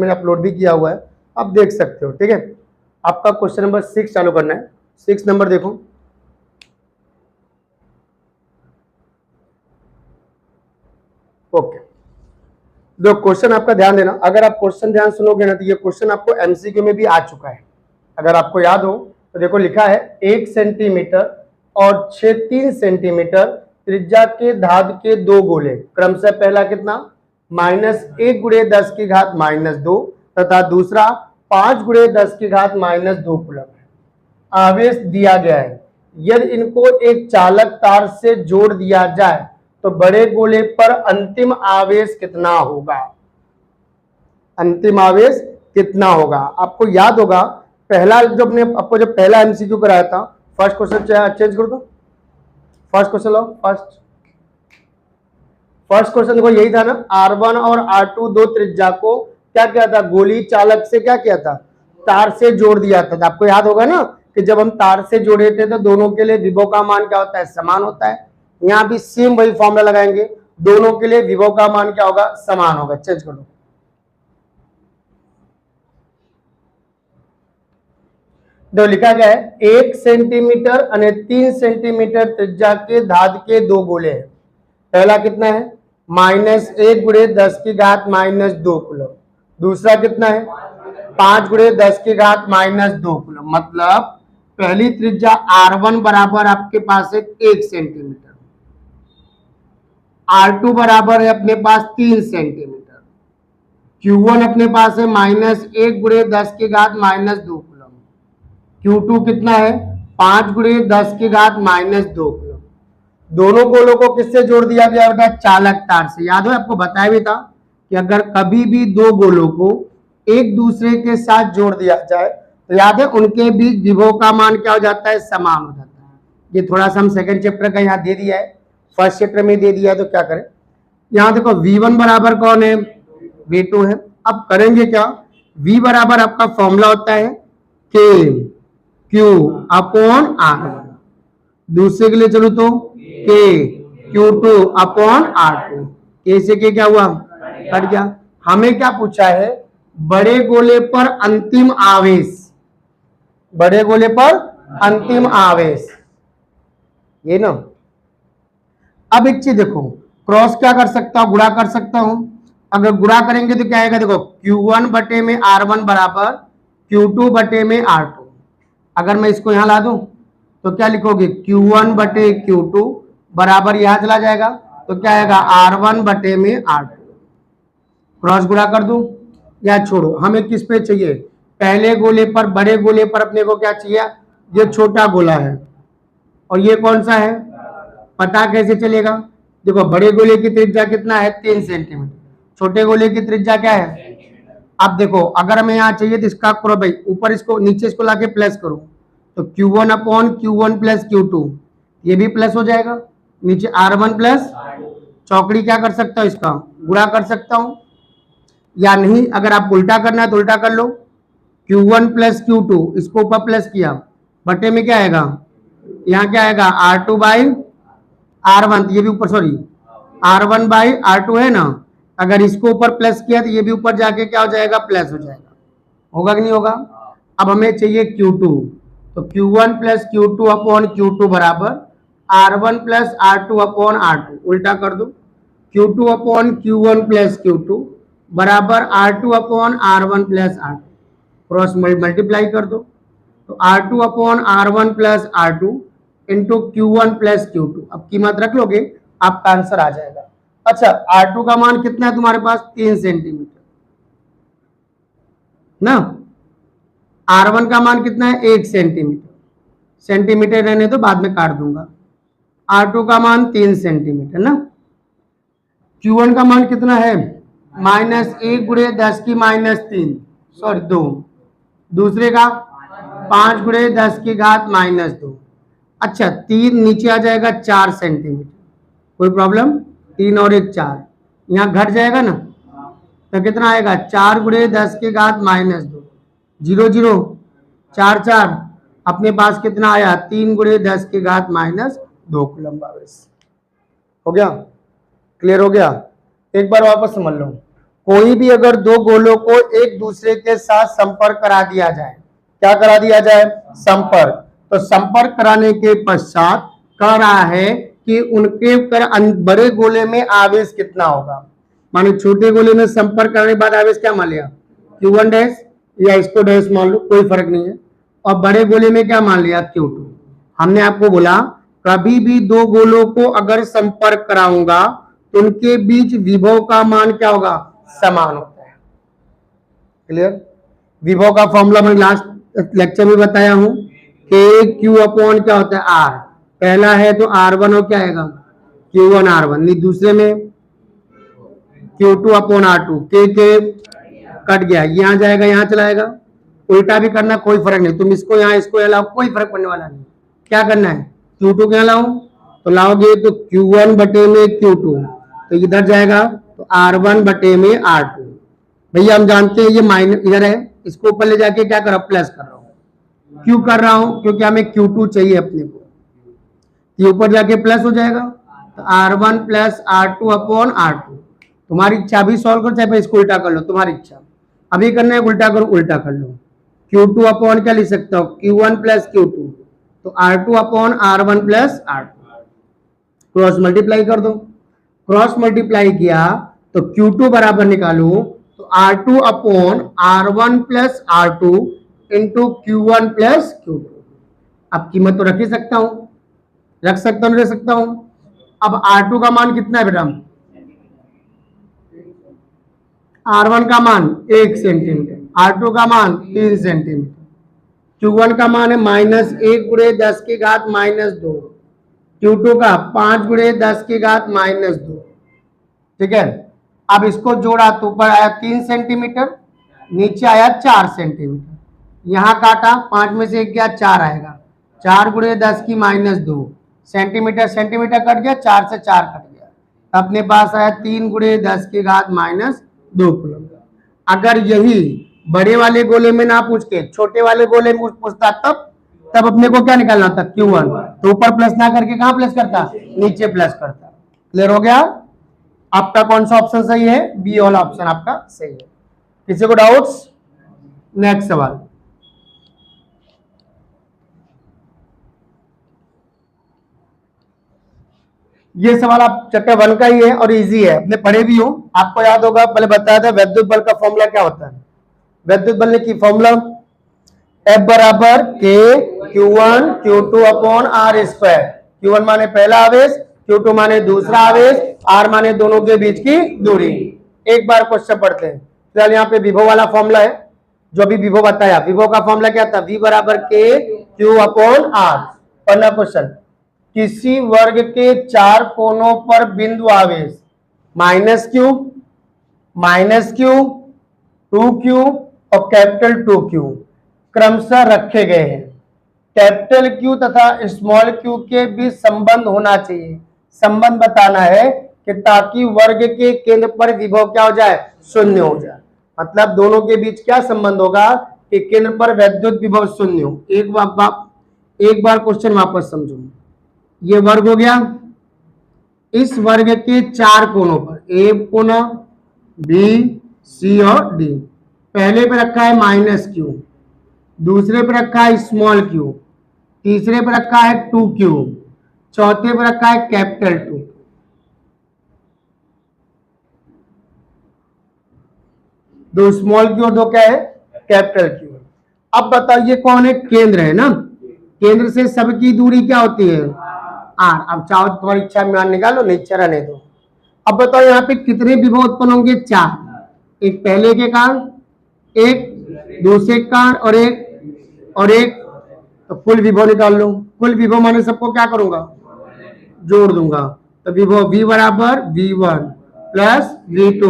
मैंने अपलोड भी किया हुआ है, आप देख सकते हो। ठीक है, आपका क्वेश्चन नंबर 6 चालू करना है। 6 नंबर देखो, ओके। जो क्वेश्चन आपका ध्यान देना, अगर आप क्वेश्चन ध्यान सुनोगे ना तो ये क्वेश्चन आपको एमसीक्यू में भी आ चुका है। अगर आपको याद हो तो देखो लिखा है 1 सेंटीमीटर और 3 सेंटीमीटर त्रिज्या के धातु के दो गोले, क्रमशः पहला कितना -1 × 10⁻² तथा दूसरा 5 × 10⁻² कूलम है। आवेश दिया गया है, यदि इनको एक चालक तार से जोड़ दिया जाए तो बड़े गोले पर अंतिम आवेश कितना होगा। अंतिम आवेश कितना होगा। आपको याद होगा पहला जो अपने आपको जब पहला एमसीक्यू कराया था, फर्स्ट क्वेश्चन चेंज कर दो, फर्स्ट क्वेश्चन लो। फर्स्ट क्वेश्चन देखो यही था ना, R1 और R2 दो त्रिज्या को क्या किया था, गोली चालक से क्या किया था, तार से जोड़ दिया था। आपको याद होगा ना कि जब हम तार से जोड़े थे तो दोनों के लिए विभव का मान क्या होता है, समान होता है। यहां भी सेम वही फॉर्मूला लगाएंगे, दोनों के लिए विभव का मान क्या होगा, समान होगा। चेंज कर दो। जो लिखा गया है 1 सेंटीमीटर और 3 सेंटीमीटर त्रिज्या के धातु के दो गोले हैं। पहला कितना है, -1 × 10⁻² कूलम। दूसरा कितना है, 5 × 10⁻² कूलम। मतलब पहली त्रिज्या R1 बराबर आपके पास है 1 सेंटीमीटर, R2 बराबर है अपने पास 3 सेंटीमीटर, Q1 अपने पास है -1 × 10⁻² कूलम, Q2 कितना है 5 × 10⁻² कूलम। दोनों गोलों को किससे जोड़ दिया गया बेटा, चालक तार से। याद हो आपको बताया भी था कि अगर कभी भी दो गोलों को एक दूसरे के साथ जोड़ दिया जाए तो याद है उनके बीच विभव का मान क्या हो जाता है, समान हो जाता है। ये थोड़ा सा हम सेकंड चैप्टर का यहाँ दे दिया है, फर्स्ट चैप्टर में दे दिया है, तो क्या करें। यहाँ देखो V1 बराबर कौन है, V2 है। अब करेंगे क्या, V बराबर आपका फॉर्मूला होता है KQ/R1। दूसरे के लिए चलो तो KQ2/R2। K से K क्या हुआ, कट गया। हमें क्या पूछा है, बड़े गोले पर अंतिम आवेश, बड़े गोले पर अंतिम आवेश, ये ना। अब एक चीज देखो, क्रॉस क्या कर सकता हूं, गुणा कर सकता हूं। अगर गुणा करेंगे तो क्या आएगा, देखो Q1/R1 बराबर Q2/R2। अगर मैं इसको यहां ला दूं तो क्या लिखोगे, Q1/Q2 बराबर यहां चला जाएगा तो क्या आएगा R1/R2। क्रॉस गुणा कर दूं या छोड़ो, हमें किस पे चाहिए, पहले गोले पर, बड़े गोले पर अपने को क्या चाहिए, ये छोटा गोला है और ये कौन सा है, पता कैसे चलेगा। देखो बड़े गोले की त्रिज्या कितना है, 3 सेंटीमीटर, छोटे गोले की त्रिज्या क्या है। अब देखो अगर हमें यहाँ चाहिए तो इसका करो भाई, ऊपर इसको नीचे इसको लाके प्लस करो तो Q1/Q1 + Q2 ये भी प्लस हो जाएगा, नीचे R1 प्लस चौकड़ी क्या कर सकता हूँ, इसका गुणा कर सकता हूँ या नहीं। अगर आप उल्टा करना है तो उल्टा कर लो, Q1 + Q2 इसको ऊपर प्लस किया, बटे में क्या आएगा, यहाँ क्या आएगा R2/R1, ये भी ऊपर सॉरी R1/R2 है ना। अगर इसको ऊपर प्लस किया तो ये भी ऊपर जाके क्या हो जाएगा, प्लस हो जाएगा। होगा कि नहीं होगा। अब हमें चाहिए Q2, तो Q1 + Q2/Q2 बराबर R1 + R2/R2। उल्टा कर दो, Q2/Q1 + Q2 बराबर R2/R1 + R2। क्रॉस मल्टीप्लाई कर दो तो R2/R1 + R2 into Q1 + Q2। अब कीमत रख लोगे आपका आंसर आ जाएगा। अच्छा R2 का मान कितना है तुम्हारे पास, 3 सेंटीमीटर ना। R1 का मान कितना है, 1 सेंटीमीटर, सेंटीमीटर रहने तो बाद में काट दूंगा। R2 का मान 3 सेंटीमीटर ना। Q1 का मान कितना है, -1 × 10⁻3 सॉरी 2, दूसरे का 5 × 10⁻²। अच्छा 3 नीचे आ जाएगा 4 सेंटीमीटर, कोई प्रॉब्लम, 3 और 1 4, यहाँ घट जाएगा ना तो कितना आएगा 4 × 10⁻², 0 0 4 4, अपने पास कितना आया 3 × 10⁻² कूलम आवेश। हो गया, क्लियर हो गया। एक बार वापस समझ लो, कोई भी अगर दो गोलों को एक दूसरे के साथ संपर्क करा दिया जाए, क्या करा दिया जाए? संपर्क। तो संपर्क कराने के पश्चात कह रहा है कि उनके बड़े गोले में आवेश कितना होगा। माने छोटे गोले में संपर्क करने के बाद आवेश क्या मान लिया? Q1 डैश, या इसको डैश मान लो, कोई फर्क नहीं है। और बड़े गोले में क्या मान लिया? Q2। हमने आपको बोला कभी भी दो गोलों को अगर संपर्क कराऊंगा तो उनके बीच विभव का मान क्या होगा? समान होता है। क्लियर? विभव का फॉर्मूला मैंने लास्ट लेक्चर में बताया हूं कि Q अपॉन क्या होता है? R। पहला है तो R1 और क्या आएगा? Q1 R1। नहीं, दूसरे में Q2 अपॉन R2। के कट गया, यहाँ जाएगा, यहाँ चलाएगा। उल्टा भी करना, कोई फर्क नहीं। तुम इसको यहाँ, इसको यहाँ लाओ, कोई फर्क पड़ने वाला नहीं। क्या करना है? Q2 क्या लाओ? तो लाओगे तो Q1 बटे में Q2, तो इधर जाएगा तो R1 बटे में R2। भैया हम जानते हैं ये माइनस इधर है, इसको ऊपर ले जाके क्या कर रहा हूं? प्लस कर रहा हूं। क्यों कर रहा हूं? क्योंकि हमें Q2 चाहिए अपने को, ये ऊपर जाके प्लस हो जाएगा। तो R1 plus R2 upon R2। तुम्हारी इच्छा, भी सॉल्व करो चाहे इसको उल्टा कर लो, तुम्हारी इच्छा। अभी करना है उल्टा करो, उल्टा कर लो। Q2 अपॉन क्या लिख सकता हो? Q1 प्लस Q2, तो R2 upon R1 plus R2। Cross multiply कर दो। क्रॉस मल्टीप्लाई किया तो Q2 बराबर निकालो तो R2 upon R1 plus R2 into Q1 plus Q2। अब कीमत तो रख ही सकता हूं, रख सकता हूं, रख सकता हूं। अब R2 का मान कितना है बेटा? R1 का मान 1 सेंटीमीटर, R2 का मान 3 सेंटीमीटर। Q1 का मान है -1 गुणे 10 की घात -2, Q2 का 5 गुणे 10 की घात -2। ठीक है, अब इसको जोड़ा तो ऊपर आया 3 सेंटीमीटर, नीचे आया 4 सेंटीमीटर। यहां काटा, 5 में से 1 गया, 4 आएगा। 4 गुणे 10 की -2 सेंटीमीटर, सेंटीमीटर कट गया, 4 से 4 कट गया। अपने पास आया 3 गुणे 10 की घात -2 कूलम। अगर यही बड़े वाले गोले में ना पूछ के छोटे वाले गोले में पूछता तब अपने को क्या निकालना था? Q1। तो ऊपर प्लस ना करके कहां प्लस करता? नीचे प्लस करता। क्लियर हो गया? आपका कौन सा ऑप्शन सही है? बी वाला ऑप्शन आपका सही है। किसी को डाउट्स? नेक्स्ट सवाल। ये सवाल आप चैप्टर 1 का ही है और इजी है, अपने पढ़े भी हो, आपको याद होगा। पहले बताया था विद्युत बल का फॉर्मूला क्या होता है। विद्युत बल की फॉर्मूला F बराबर K Q1 Q2 upon R square. Q1 माने पहला आवेश, Q2 माने दूसरा आवेश, R माने दोनों के बीच की दूरी। एक बार क्वेश्चन पढ़ते हैं। फिलहाल यहाँ पे विभव वाला फॉर्मूला है, जो भी विभव बताया। विभव का फॉर्मूला क्या था? V बराबर K Q अपॉन R। पहला क्वेश्चन, किसी वर्ग के 4 कोनों पर बिंदु आवेश -Q, -Q, 2Q और कैपिटल 2Q क्रमशः रखे गए हैं। कैपिटल Q तथा स्मॉल q के बीच संबंध होना चाहिए। संबंध बताना है कि ताकि वर्ग के केंद्र पर विभव क्या हो जाए? शून्य हो जाए। मतलब दोनों के बीच क्या संबंध होगा कि केंद्र पर विद्युत विभव शून्य हो। एक बार क्वेश्चन वापस समझो। ये वर्ग हो गया, इस वर्ग के 4 कोनों पर A कोना, B, C और D। पहले पे रखा है -Q, दूसरे पे रखा है स्मॉल q, तीसरे पे रखा है 2Q, चौथे पे रखा है कैपिटल 2। दो स्मॉल q और दो क्या है? Capital q। अब बताइए कौन है? केंद्र है ना। केंद्र से सबकी दूरी क्या होती है? R। अब चाहो तुम्हारी इच्छा में मान निकालो, नहीं इच्छा रहने दो। अब बताओ यहाँ पे कितने विभव उत्पन्न होंगे? 4। एक पहले के कारण, एक दूसरे के कारण और एक तो कुल विभव निकाल लो। कुल विभव माने सबको क्या करूंगा? जोड़ दूंगा। तो विभव V बराबर V1 plus V2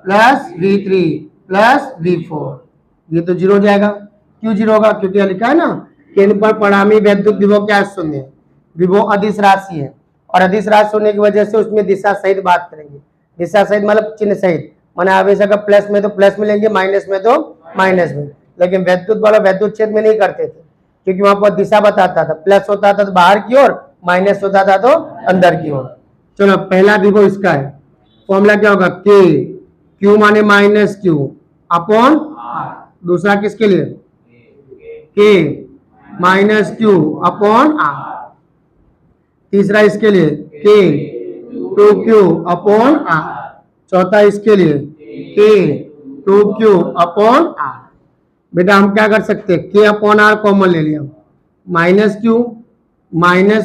plus V3 plus V4। ये तो 0 हो जाएगा। क्यों 0 होगा? क्योंकि लिखा है ना केंद्र पर परिणामी वैद्युत विभव क्या शून्य है। विभव अदिश राशि है और अदिश राशि होने की वजह से उसमें दिशा सहित बात करेंगे। दिशा सहित मतलब चिन्ह सहित, माने आवेश अगर प्लस में तो प्लस में लेंगे, माइनस में तो माइनस में। लेकिन वैद्युत बल विद्युत क्षेत्र में नहीं करते थे, क्योंकि वहां पर दिशा बताता था। प्लस होता था तो बाहर की ओर, माइनस होता था तो अंदर की ओर। चलो पहला विभव इसका है। फॉर्मूला क्या होगा? K क्यू माने माइनस क्यू अपॉन दूसरा किसके लिए के माइनस क्यू अपॉन आर, तीसरा इसके लिए के 2q अपॉन आर, चौथा इसके लिए के 2q अपॉन आर। बेटा हम क्या कर सकते हैं, के अपॉन आर कॉमन ले लिया, minus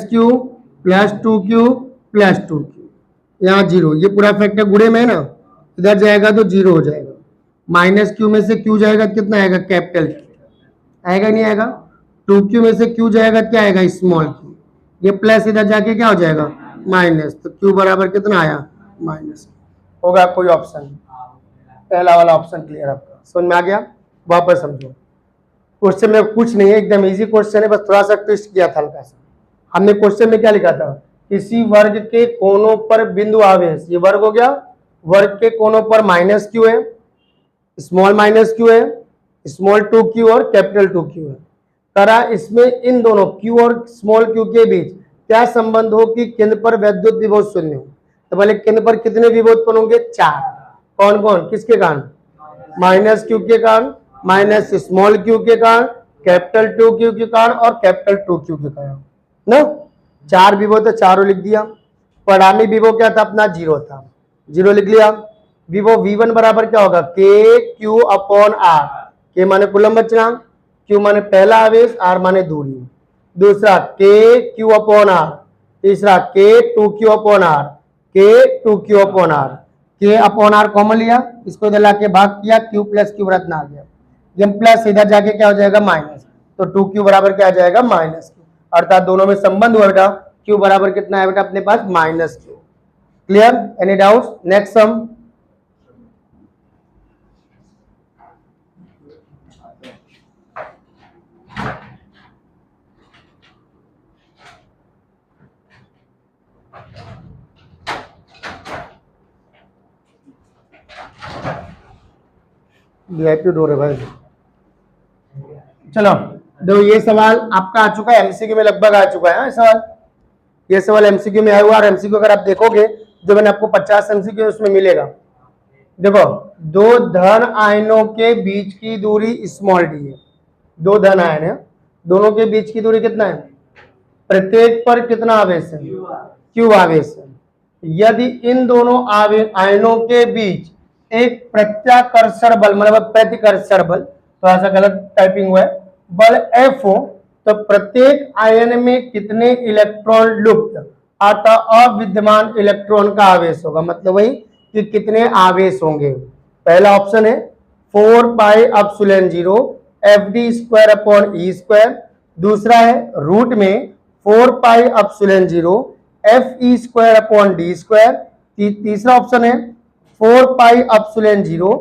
Q plus 2q plus 2q, यहाँ जीरो, ये पूरा फैक्टर गुणे में है ना, इधर जाएगा तो जीरो हो जाएगा, माइनस क्यू में से क्यू जाएगा कितना आएगा कैपिटल आएगा नहीं आएगा, 2q में से क्यू जाएगा क्या आएगा स्मॉल क्यू, ये प्लस इधर जाके क्या हो जाएगा माइनस, तो क्यू बराबर कितना आया माइनस, होगा कोई ऑप्शन, पहला वाला ऑप्शन क्लियर आपका समझ में आ गया। वापस समझो, क्वेश्चन में कुछ नहीं है, एकदम इजी क्वेश्चन है, बस थोड़ा सा ट्विस्ट किया था हल्का सा। हमने क्वेश्चन में क्या लिखा था, किसी वर्ग के कोनों पर बिंदु आवेश, ये वर्ग हो गया, वर्ग के कोनों पर माइनस क्यू है, स्मॉल माइनस क्यू है, स्मॉल 2q और कैपिटल 2q है। करा इसमें इन दोनों q और स्मॉल q के बीच क्या संबंध हो कि केंद्र पर वैद्युत विभव शून्य हो। तो पहले केंद्र पर कितने विभव उत्पन्न होंगे, 4, कौन कौन किसके कारण, माइनस q के कारण, माइनस स्मॉल q के कारण, कैपिटल 2q के कारण और कैपिटल 2q के कारण ना, 4 विभव, तो चारों लिख दिया। परिणामी विभव क्या था अपना, 0 था, 0 लिख लिया। विभव v1 बराबर क्या होगा, के क्यू अपॉन आर, के माने कूलम बचना, क्यू माने पहला आवेश, आर माने दूरी, दूसरा के क्यू अपॉन आर, तीसरा के 2q अपॉन आर, के 2q अपॉन आर, के अपॉन आर कॉमन लिया, इसको इधर लाके भाग किया, क्यू प्लस क्यू रत्न आ गया, ये प्लस इधर जाके क्या हो जाएगा माइनस, तो 2q बराबर क्या आ जाएगा माइनस क्यू, अर्थात दोनों में संबंध हुआ बेटा, q बराबर कितना है बेटा अपने पास minus Q. Clear, any doubt, next sum. VIP door है भाई। चलो देखो ये सवाल आपका आ चुका है, एमसीक्यू में लगभग आ चुका है सवाल, ये सवाल एमसीक्यू में आया हुआ, और एमसीक्यू अगर आप देखोगे जो मैंने आपको 50 एमसीक्यू उसमें मिलेगा। देखो दो धन आयनों के बीच की दूरी स्मॉल डी है, दो धन आयन है, दोनों के बीच की दूरी कितना है, प्रत्येक पर कितना आवेश है, क्यू आवेश है। यदि इन दोनों आयनों के बीच एक प्रत्याकर्षण बल, मतलब प्रतिकर्षण बल, थोड़ा सा गलत टाइपिंग हुआ है, बल F हो, तो प्रत्येक आयन में कितने इलेक्ट्रॉन लुप्त अतः अविद्यमान इलेक्ट्रॉन का आवेश होगा, मतलब वही कि कितने आवेश होंगे। पहला ऑप्शन है 4 pi epsilon 0 FD square upon E square, दूसरा है रूट में 4 pi epsilon 0 FE square upon D square, तीसरा ऑप्शन है 4 pi epsilon 0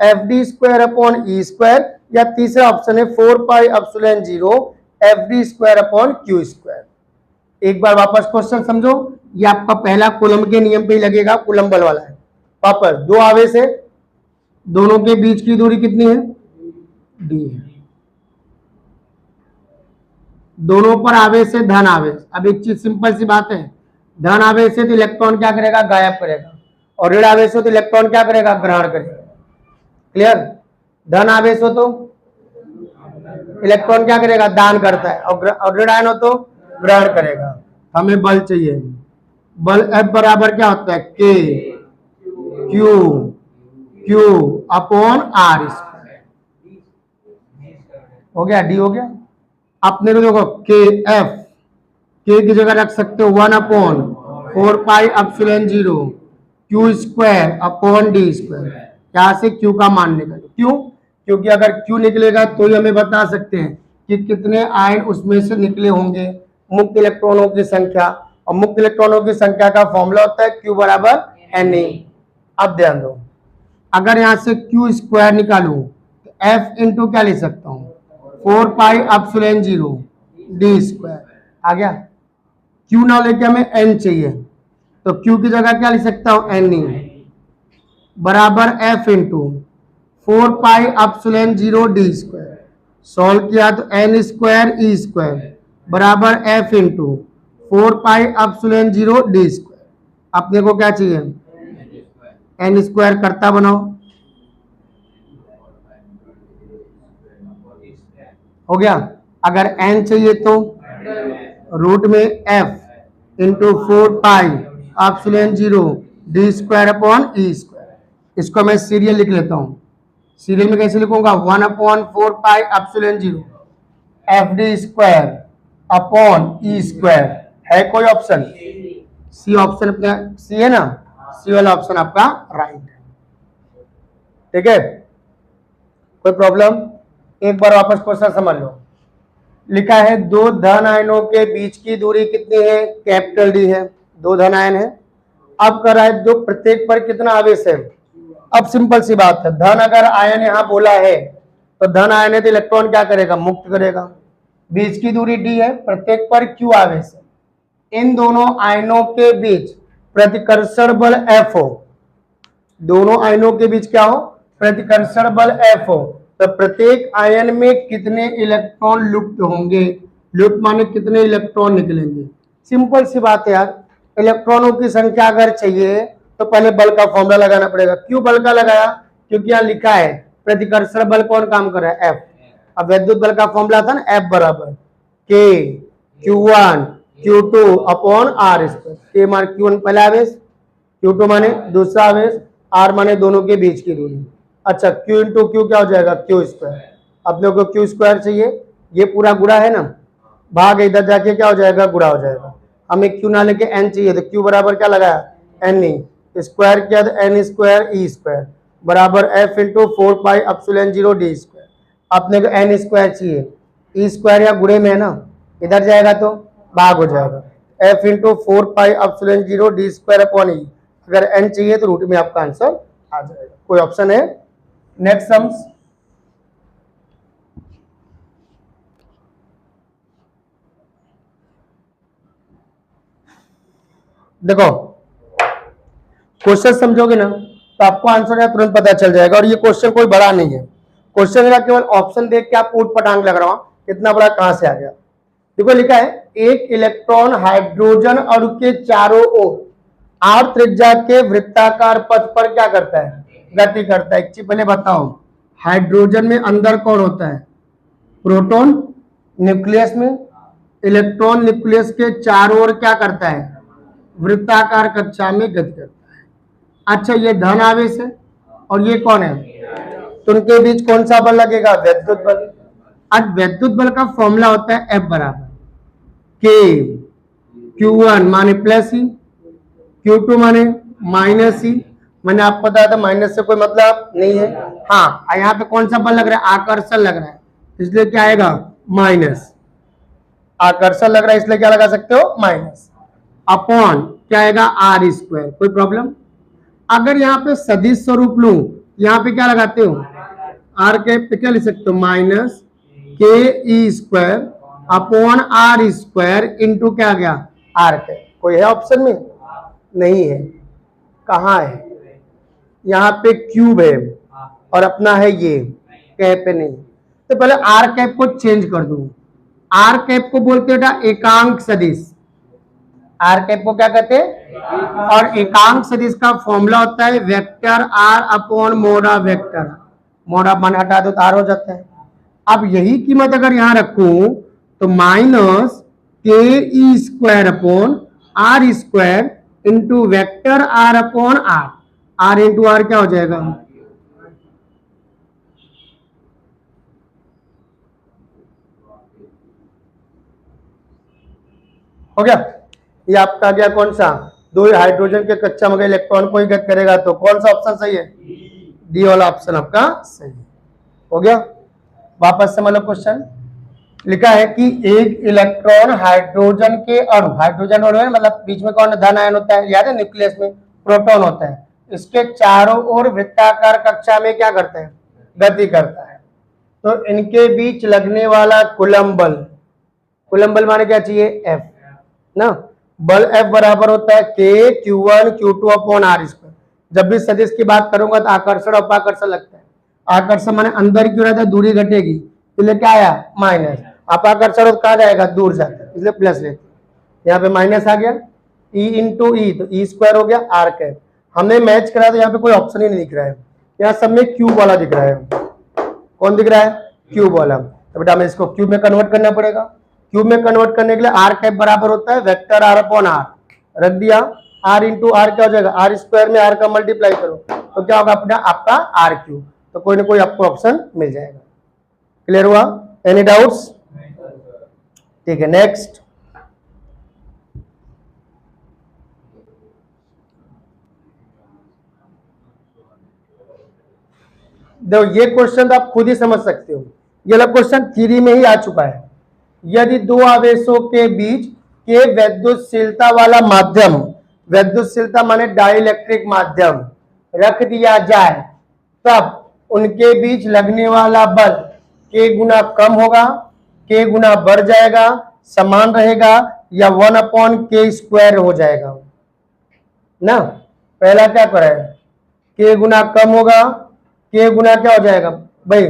FD square upon E square, या तीसरा ऑप्शन है 4 pi epsilon 0 FD square upon Q square. एक बार वापस क्वेश्चन समझो, ये आपका पहला कूलम के नियम पे ही लगेगा, कूलम बल वाला है। वापस दो आवेश है, दोनों के बीच की दूरी कितनी है, डी है, दोनों पर आवेश है धन आवेश। अब एक चीज सिंपल सी बात है, धन आवेश है तो इलेक्ट्रॉन क्या करेगा, गायब करेगा, और ऋण आवेश हो तो इलेक्ट्रॉन क्या करेगा, ग्रहण करेगा। क्लियर, धन आवेश हो तो इलेक्ट्रॉन क्या करेगा, दान करता है, और ऋण आयन हो तो ग्रहण करेगा। हमें बल चाहिए, बल F बराबर क्या होता है, के क्यू अपॉन आर स्क्वायर, हो गया, डी हो गया। अपने को देखो के एफ, के की जगह रख सकते हो 1 upon 4 pi epsilon 0 Q square upon D square, यहाँ से क्यू का मान निकले। क्यों, क्योंकि अगर क्यू निकलेगा तो ही हमें बता सकते हैं कि कितने आयन उसमें से निकले होंगे, मुक्त इलेक्ट्रॉनों की संख्या, और मुक्त इलेक्ट्रॉनों की संख्या का फॉर्मूला होता है क्यू बराबर Na। अब ध्यान दो, अगर यहाँ से क्यू स्क्वायर निकालूं तो एफ इंटू क्या ले सकता हूँ, 4 पाई एप्सिलॉन 0 डी स्क्वायर आ गया। क्यू ना लेके हमें एन चाहिए, तो क्यू की जगह क्या ले सकता हूँ, एन बराबर F into 4 pi epsilon 0 D square, solve किया तो एन स्क्वायर ई स्क्वायर बराबर F into 4 pi epsilon 0 D square. अपने को क्या चाहिए, एन स्क्वायर करता बनाओ, हो गया। अगर n चाहिए तो रूट में f into 4 pi epsilon 0 D square upon E square. इसको मैं सीरियल लिख लेता हूं। सीरियल में कैसे लिखूंगा? 1/4 pi epsilon 0 F D square upon E square. है कोई ऑप्शन? सी ऑप्शन अपना सी है ना, सी वाला ऑप्शन आपका राइट है। ठीक है, कोई प्रॉब्लम? एक बार वापस क्वेश्चन समझ लो। लिखा है दो धन आयनों के बीच की दूरी कितनी है? कैपिटल डी है। दो धन आयन है। अब कर रहा है जो प्रत्येक पर कितना आवेश है। अब सिंपल सी बात है, धन अगर आयन यहां बोला है तो धन आयन है तो इलेक्ट्रॉन क्या करेगा? मुक्त करेगा। बीच की दूरी डी है, प्रत्येक पर क्यू आवेश है। इन दोनों आयनों के बीच प्रतिकर्षण बल एफ हो। दोनों आयनों के बीच क्या हो? प्रतिकर्षण बल एफ हो। तो प्रत्येक आयन में कितने इलेक्ट्रॉन लुप्त होंगे? लुप्त माने कितने इलेक्ट्रॉन निकलेंगे। सिंपल सी बात है यार, इलेक्ट्रॉनों की संख्या अगर चाहिए तो पहले बल का फॉर्मूला लगाना पड़ेगा। क्यों बल का लगाया? क्योंकि यहाँ लिखा है प्रतिकर्षण बल कौन काम कर रहा है? एफ। अब विद्युत बल का फॉर्मूला था ना, एफ बराबर के Q1 Q2 upon R square. के मान Q1 पहला आवेश, Q2 माने दूसरा आवेश, आर माने दोनों के बीच की दूरी। अच्छा, Q इंटू क्यू क्या हो जाएगा? Q square. अपने को क्यू स्क्वायर चाहिए, ये पूरा गुणा है ना, भाग इधर जाके क्या हो जाएगा? गुणा हो जाएगा। हमें क्यू ना लेके एन चाहिए तो क्यू बराबर क्या लगाया? एन ई स्क्वायर किया तो एन स्क्वायर ई स्क्वायर बराबर F into 4 pi epsilon 0 D square. अपने को एन स्क्वायर चाहिए, ई स्क्वायर या गुणे में है ना, इधर जाएगा तो भाग हो जाएगा। F into 4 pi epsilon 0 D square upon E. अगर एन चाहिए तो रूट में आपका आंसर आ जाएगा। कोई ऑप्शन है? Next sums. देखो क्वेश्चन समझोगे ना तो आपको आंसर तुरंत पता चल जाएगा। और ये क्वेश्चन कोई बड़ा नहीं है। क्वेश्चन मेरा केवल ऑप्शन देख के आप ऊट पटांग लग रहा हूं कितना बड़ा कहां से आ गया। देखो लिखा है एक इलेक्ट्रॉन हाइड्रोजन अणु के चारों ओर आर त्रिज्या के वृत्ताकार पथ पर क्या करता है? गति करता है। एक चीज पहले बताओ, हाइड्रोजन में अंदर कौन होता है? प्रोटॉन। न्यूक्लियस में इलेक्ट्रॉन न्यूक्लियस के चारों ओर क्या करता है? वृत्ताकार कक्षा में गति करता है। अच्छा, ये धन आवेश है और ये कौन है? तो उनके बीच कौन सा बल लगेगा? विद्युत बल। आज विद्युत बल का फॉर्मूला होता है एफ बराबर के Q1 माने प्लस ई, Q2 माने माइनस ई। मैंने आपको बताया था माइनस से कोई मतलब नहीं है। हाँ, यहाँ पे कौन सा बल लग रहा है? आकर्षण लग रहा है, इसलिए क्या आएगा? माइनस। आकर्षण लग रहा है इसलिए क्या लगा सकते हो? माइनस। अपॉन क्या आएगा? R square. कोई प्रॉब्लम? अगर यहाँ पे सदिश स्वरूप लूं, यहाँ पे क्या लगाते हो? आर के पे क्या लिख सकते हो? Minus K E square upon R square into क्या आ गया? आर के। कोई है ऑप्शन में? नहीं है। कहाँ है? यहाँ पे क्यूब है और अपना है ये कैप पे नहीं। तो पहले आर कैप को चेंज कर दूं। आर कैप को बोलते हैं एकांक सदिश। आर कैप को क्या कहते हैं? और एकांक सदिश का फॉर्मूला होता है वेक्टर आर अपॉन मोडा वेक्टर। मोडा मान हटा दो तो आर हो जाता है। अब यही कीमत अगर यहां रखूं तो minus K E square upon R square into vector R upon R. R into R क्या हो जाएगा? हो गया। ये आपका आ गया कौन सा? दो हाइड्रोजन के कच्चा मगर इलेक्ट्रॉन को ही गत करेगा तो कौन सा ऑप्शन सही है? डी वाला ऑप्शन आपका सही है। हो गया। वापस से मतलब क्वेश्चन लिखा है कि एक इलेक्ट्रॉन हाइड्रोजन के अणु, हाइड्रोजन अणु है मतलब बीच में कौन धन आयन होता है? याद है? न्यूक्लियस में प्रोटॉन होता है। इसके चारों ओर वृत्ताकार कक्षा में क्या करता है? गति करता है। तो इनके बीच लगने वाला कूलम्ब बल, कूलम्ब बल माने क्या चाहिए? एफ ना। बल एफ बराबर होता है के Q1 Q2 upon R square. जब भी सदिश की बात करूंगा तो आकर्षण और अपाकर्षण लगता है। आकर्षण माने अंदर क्यों रहता है? दूरी घटेगी, इसलिए क्या आया? माइनस। अपाकर्षण कहा जाएगा? दूर जाता है, इसलिए प्लस लेते। यहाँ पे माइनस आ गया। ई इंटू ई तो ई स्क्वायर हो गया आर कैप। हमने मैच करा तो यहाँ पे कोई ऑप्शन ही नहीं दिख रहा है। यहाँ सब में क्यूब वाला दिख रहा है। कौन दिख रहा है? क्यूब वाला। तो बेटा हमें इसको क्यूब में कन्वर्ट करना पड़ेगा। क्यूब में कन्वर्ट करने के लिए आर कैप बराबर होता है वेक्टर आर अपॉन आर। रख दिया, आर इंटू आर क्या हो जाएगा, आर स्क्वायर में आर का मल्टीप्लाई करो तो क्या होगा अपना आपका आर क्यूब। तो कोई ना कोई आपको ऑप्शन मिल जाएगा। क्लियर हुआ? Any doubts? ठीक है, नेक्स्ट। देखो ये क्वेश्चन तो आप खुद ही समझ सकते हो, ये वाला क्वेश्चन थ्योरी में ही आ चुका है। यदि दो आवेशों के बीच के विद्युतशीलता वाला माध्यम, विद्युतशीलता माने डाइलेक्ट्रिक माध्यम रख दिया जाए तब उनके बीच लगने वाला बल k गुना कम होगा, k गुना बढ़ जाएगा, समान रहेगा या 1/k² हो जाएगा ना। पहला क्या करें, k गुना कम होगा, k गुना क्या हो जाएगा भाई,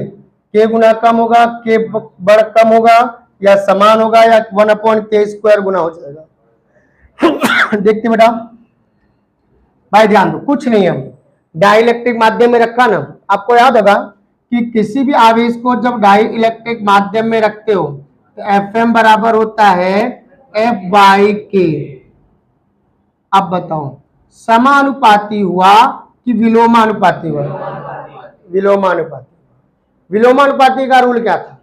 k गुना कम होगा, k बढ़ कम होगा या समान होगा या 1/k² गुना हो जाएगा। देखते बेटा भाई ध्यान दो, कुछ नहीं है, डाइलेक्ट्रिक माध्यम में रखा ना, आपको याद होगा कि किसी भी आवेश को जब डाइलेक्ट्रिक माध्यम में रखते हो तो Fm बराबर होता है F/k। अब बताओ समानुपाती हुआ कि विलोमानुपाती हुआ? विलोमानुपाती। विलोमानुपाती का रूल क्या था,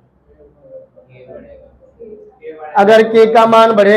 अगर k का मान बढ़ेगा